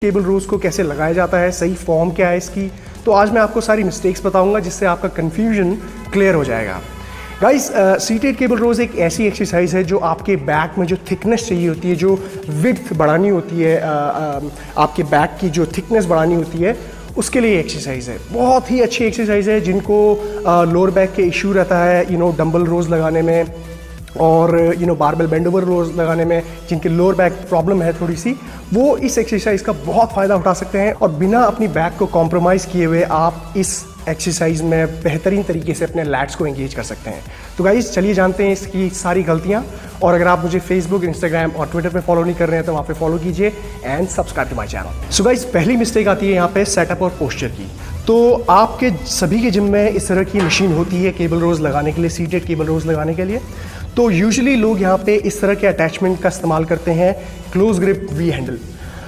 Cable रोज को कैसे लगाया जाता है, सही फॉर्म क्या है इसकी। तो आज मैं आपको सारी मिस्टेक्स बताऊंगा जिससे आपका कन्फ्यूजन क्लियर हो जाएगा। गाइस, सीटेड केबल रोज एक ऐसी एक्सरसाइज है जो आपके बैक में जो थिकनेस चाहिए होती है, जो विड्थ बढ़ानी होती है, आपके बैक की जो थिकनेस बढ़ानी होती है, उसके लिए एक्सरसाइज है। बहुत ही अच्छी एक्सरसाइज है जिनको लोअर बैक के इशू रहता है, डंबल रोज लगाने में और बारबेल बेंड ओवर रोज लगाने में, जिनके लोअर बैक प्रॉब्लम है थोड़ी सी, वो इस एक्सरसाइज का बहुत फ़ायदा उठा सकते हैं और बिना अपनी बैक को कॉम्प्रोमाइज़ किए हुए आप इस एक्सरसाइज में बेहतरीन तरीके से अपने लैट्स को एंगेज कर सकते हैं। तो गाइस, चलिए जानते हैं इसकी सारी गलतियाँ। और अगर आप मुझे फेसबुक, इंस्टाग्राम और ट्विटर पे फॉलो नहीं कर रहे हैं तो वहाँ पे फॉलो कीजिए and subscribe to my channel. So guys, पहली मिस्टेक आती है यहाँ पे सेटअप और पोस्चर की। तो आपके सभी के जिम में इस तरह की मशीन होती है केबल रोज लगाने के लिए, सीटेड केबल रोज लगाने के लिए। तो यूजुअली लोग यहाँ पे इस तरह के अटैचमेंट का इस्तेमाल करते हैं, क्लोज ग्रिप वी हैंडल।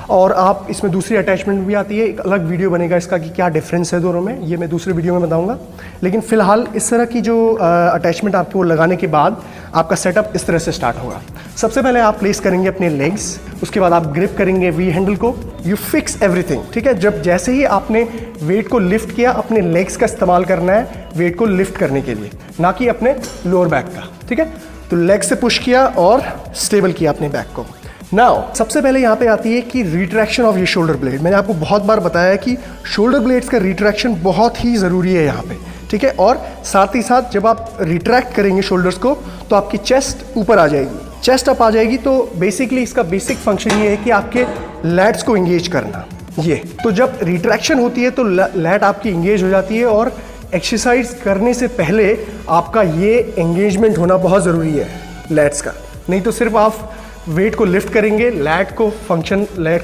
और आप इसमें दूसरी अटैचमेंट भी आती है, एक अलग वीडियो बनेगा इसका कि क्या डिफरेंस है दोनों में, ये मैं दूसरे वीडियो में बताऊंगा। लेकिन फिलहाल इस तरह की जो अटैचमेंट आपको लगाने के बाद आपका सेटअप इस तरह से स्टार्ट होगा। सबसे पहले आप प्लेस करेंगे अपने लेग्स, उसके बाद आप ग्रिप करेंगे वी हैंडल को, यू फिक्स एवरीथिंग। ठीक है, जब जैसे ही आपने वेट को लिफ्ट किया, अपने लेग्स का इस्तेमाल करना है वेट को लिफ्ट करने के लिए, ना कि अपने लोअर बैक का। ठीक है, तो लेग से पुश किया और स्टेबल किया अपने बैक को। नाउ सबसे पहले यहाँ पे आती है कि रिट्रैक्शन ऑफ ये शोल्डर ब्लेड। मैंने आपको बहुत बार बताया है कि शोल्डर ब्लेड्स का रिट्रैक्शन बहुत ही ज़रूरी है यहाँ पे। ठीक है, और साथ ही साथ जब आप रिट्रैक्ट करेंगे शोल्डर्स को तो आपकी चेस्ट ऊपर आ जाएगी। चेस्ट अप आ जाएगी तो बेसिकली इसका बेसिक फंक्शन ये है कि आपके लैट्स को एंगेज करना। ये तो जब रिट्रैक्शन होती है तो लैट आपकी एंगेज हो जाती है और एक्सरसाइज करने से पहले आपका ये एंगेजमेंट होना बहुत ज़रूरी है लैट्स का। नहीं तो सिर्फ आप वेट को लिफ्ट करेंगे, लैट का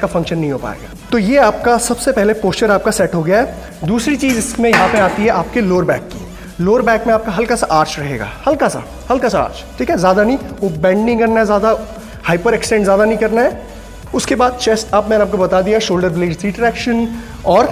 फंक्शन नहीं हो पाएगा। तो ये आपका सबसे पहले पोस्चर आपका सेट हो गया है। दूसरी चीज़ इसमें यहाँ पे आती है आपके लोअर बैक की। लोअर बैक में आपका हल्का सा आर्च रहेगा, हल्का सा आर्च। ठीक है, ज़्यादा नहीं, वो बेंड नहीं करना है, ज़्यादा हाइपर एक्सटेंड ज़्यादा नहीं करना है। उसके बाद चेस्ट अप मैंने आपको बता दिया, शोल्डर ब्लेड रिट्रैक्शन और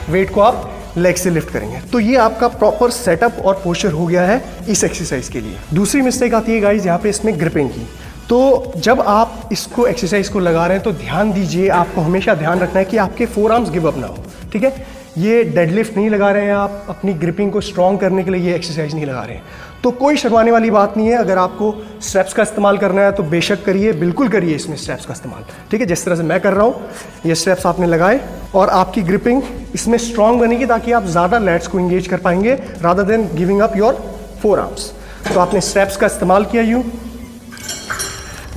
वेट को आप लेग से लिफ्ट करेंगे। तो ये आपका प्रॉपर सेटअप और पोस्चर हो गया है इस एक्सरसाइज के लिए। दूसरी मिस्टेक आती है गाइज यहाँ पे इसमें ग्रिपिंग की। तो जब आप इसको एक्सरसाइज को लगा रहे हैं तो ध्यान दीजिए, आपको हमेशा ध्यान रखना है कि आपके फोर आर्म्स गिव अप ना हो। ठीक है, ये डेडलिफ्ट नहीं लगा रहे हैं आप, अपनी ग्रिपिंग को स्ट्रॉन्ग करने के लिए ये एक्सरसाइज नहीं लगा रहे हैं। तो कोई शर्माने वाली बात नहीं है, अगर आपको स्ट्रैप्स का इस्तेमाल करना है तो बेशक करिए, बिल्कुल करिए इसमें स्ट्रैप्स का इस्तेमाल। ठीक है, जिस तरह से मैं कर रहा हूँ, ये स्ट्रैप्स आपने लगाए और आपकी ग्रिपिंग इसमें स्ट्रॉन्ग बनेगी ताकि आप ज़्यादा लैट्स को एंगेज कर पाएंगे rather than giving up your four arms. तो आपने स्ट्रैप्स का इस्तेमाल किया, यूँ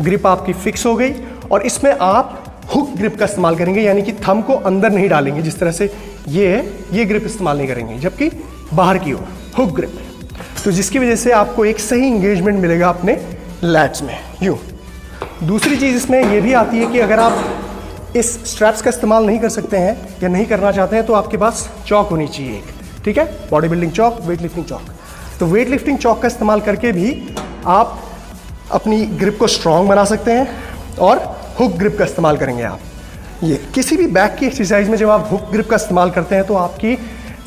ग्रिप आपकी फिक्स हो गई और इसमें आप हुक ग्रिप का इस्तेमाल करेंगे, यानी कि थंब को अंदर नहीं डालेंगे जिस तरह से ये है, ये ग्रिप इस्तेमाल नहीं करेंगे, जबकि बाहर की ओर हुक ग्रिप। तो जिसकी वजह से आपको एक सही इंगेजमेंट मिलेगा अपने लैट्स में, यूँ। दूसरी चीज़ इसमें ये भी आती है कि अगर आप इस स्ट्रैप्स का इस्तेमाल नहीं कर सकते हैं या नहीं करना चाहते हैं तो आपके पास चौक होनी चाहिए एक। ठीक है, बॉडी बिल्डिंग चौक, वेट लिफ्टिंग चौक। तो वेट लिफ्टिंग चौक का इस्तेमाल करके भी आप अपनी ग्रिप को स्ट्रॉन्ग बना सकते हैं और हुक ग्रिप का इस्तेमाल करेंगे आप। ये किसी भी बैक की एक्सरसाइज में जब आप हुक ग्रिप का इस्तेमाल करते हैं तो आपकी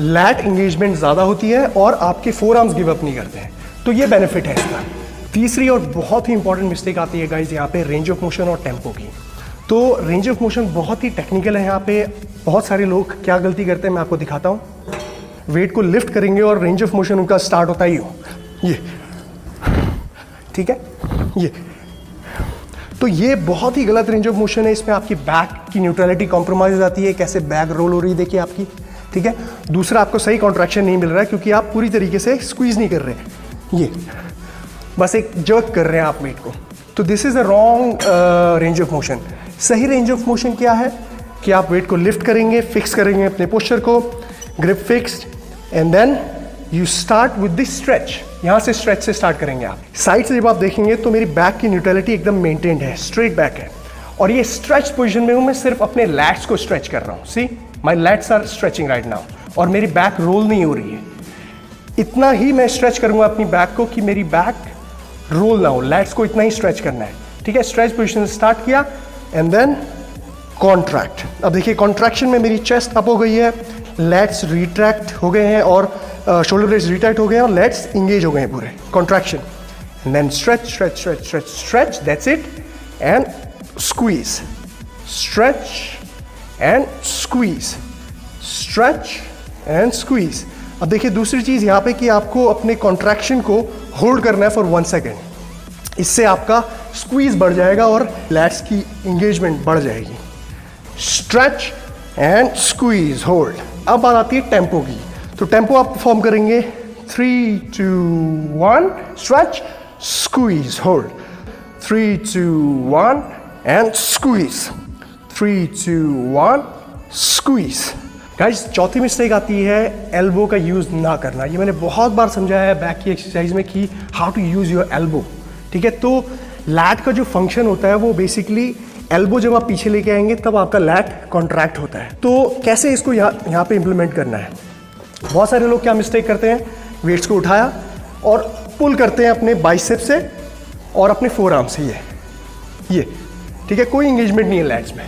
लैट एंगेजमेंट ज़्यादा होती है और आपके फोर आर्म्स गिव अप नहीं करते हैं। तो ये बेनिफिट है इसका। तीसरी और बहुत ही इंपॉर्टेंट मिस्टेक आती है गाइज यहाँ पे रेंज ऑफ मोशन और टेम्पो की। तो रेंज ऑफ मोशन बहुत ही टेक्निकल है। यहाँ पे बहुत सारे लोग क्या गलती करते हैं मैं आपको दिखाता हूँ। वेट को लिफ्ट करेंगे और रेंज ऑफ मोशन उनका स्टार्ट होता ही हो ये। ठीक है, ये तो ये बहुत ही गलत रेंज ऑफ मोशन है। इसमें आपकी बैक की न्यूट्रलिटी कॉम्प्रोमाइज हो जाती है, कैसे बैक रोल हो रही है देखिए आपकी। ठीक है, दूसरा आपको सही कॉन्ट्रैक्शन नहीं मिल रहा है क्योंकि आप पूरी तरीके से स्क्वीज नहीं कर रहे हैं, ये बस एक जर्क कर रहे हैं आप वेट को। तो this is a wrong range of motion. सही रेंज ऑफ मोशन क्या है कि आप वेट को लिफ्ट करेंगे, फिक्स करेंगे अपने पोस्चर को, grip fixed, and then you start with the stretch. यहाँ से स्ट्रेच से स्टार्ट करेंगे आप। साइड से जब आप देखेंगे तो मेरी बैक की न्यूट्रलिटी एकदम मेंटेन्ड है, स्ट्रेट बैक है और ये स्ट्रेच पोजीशन में हूँ। मैं सिर्फ अपने लैट्स को स्ट्रेच कर रहा हूँ। See my lats are stretching right now और मेरी बैक रोल नहीं हो रही है। इतना ही मैं स्ट्रेच करूँगा अपनी बैक को कि मेरी बैक रोल ना हो, लैट्स को इतना ही स्ट्रेच करना है। ठीक है, स्ट्रेच पोजीशन से स्टार्ट किया एंड देन कॉन्ट्रैक्ट। अब देखिए कॉन्ट्रैक्शन में मेरी चेस्ट अप हो गई है, लैट्स रिट्रैक्ट हो गए हैं और शोल्डर ब्लेड्स रिट्रैक्ट हो गए हैं और लेट्स इंगेज हो गए हैं पूरे। Contraction and then stretch stretch stretch stretch stretch, that's it, and squeeze, stretch and squeeze, stretch and squeeze. अब देखिए दूसरी चीज़ यहाँ पे कि आपको अपने कॉन्ट्रैक्शन को होल्ड करना है फॉर 1 सेकेंड। इससे आपका स्क्वीज बढ़ जाएगा और लैट्स की इंगेजमेंट बढ़ जाएगी। Stretch and squeeze, hold. अब बात आती है टेम्पो की, तो टेम्पो आप परफॉर्म करेंगे 3, 2, 1, stretch, squeeze, hold, 3, 2, 1 and squeeze, 3, 2, 1, squeeze. Guys चौथी मिस्टेक आती है एल्बो का यूज़ ना करना। ये मैंने बहुत बार समझाया है बैक की एक्सरसाइज में कि how to use your elbow, ठीक है। तो लैट का जो फंक्शन होता है वो बेसिकली एल्बो जब आप पीछे लेके आएंगे तब आपका लैट कॉन्ट्रैक्ट होता है। तो कैसे इसको यहाँ पे इम्प्लीमेंट करना है? बहुत सारे लोग क्या मिस्टेक करते हैं, वेट्स को उठाया और पुल करते हैं अपने बाइसेप से और अपने फोर आर्म से, ये ठीक है, कोई इंगेजमेंट नहीं है लैट्स में।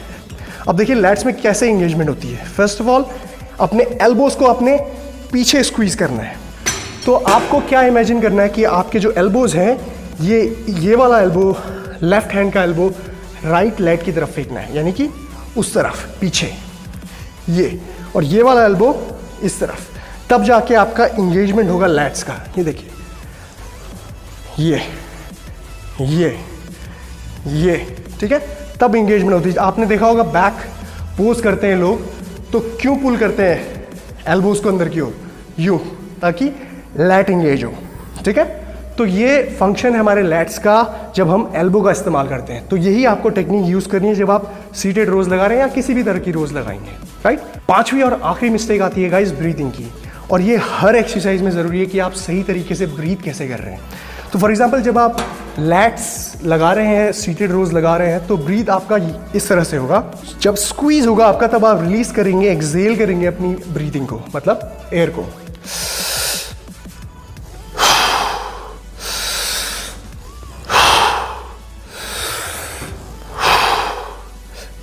अब देखिए लैट्स में कैसे इंगेजमेंट होती है। फर्स्ट ऑफ ऑल अपने एल्बोज को अपने पीछे स्क्वीज करना है। तो आपको क्या इमेजिन करना है कि आपके जो एल्बोज हैं ये वाला एल्बो, लेफ्ट हैंड का एल्बो राइट लेग की तरफ फेंकना है, यानी कि उस तरफ पीछे ये, और ये वाला एल्बो इस तरफ। तब जाके आपका इंगेजमेंट होगा लैट्स का। ये देखिए ये ठीक है, तब इंगेजमेंट होती है। आपने देखा होगा बैक पोज करते हैं लोग तो क्यों पुल करते हैं एल्बोज को अंदर की ओर, यूं, ताकि लैट इंगेज हो, ठीक है। तो ये फंक्शन है हमारे लैट्स का जब हम एल्बो का इस्तेमाल करते हैं। तो यही आपको टेक्निक यूज करनी है जब आप सीटेड रोज लगा रहे हैं या किसी भी तरह की रोज लगाएंगे, राइट। पांचवी और आखिरी मिस्टेक आती है गाइस ब्रीथिंग की, और ये हर एक्सरसाइज में ज़रूरी है कि आप सही तरीके से ब्रीथ कैसे कर रहे हैं। तो फॉर एग्जांपल जब आप लैट्स लगा रहे हैं, सीटेड रोज लगा रहे हैं, तो ब्रीथ आपका इस तरह से होगा। जब स्क्वीज होगा आपका तब आप रिलीज करेंगे, एक्सेल करेंगे अपनी ब्रीथिंग को, मतलब एयर को।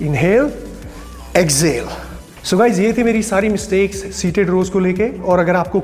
Inhale, Excel. सो गाइज ये थी मेरी सारी मिस्टेक्स सीटेड रोज को लेके, और अगर आपको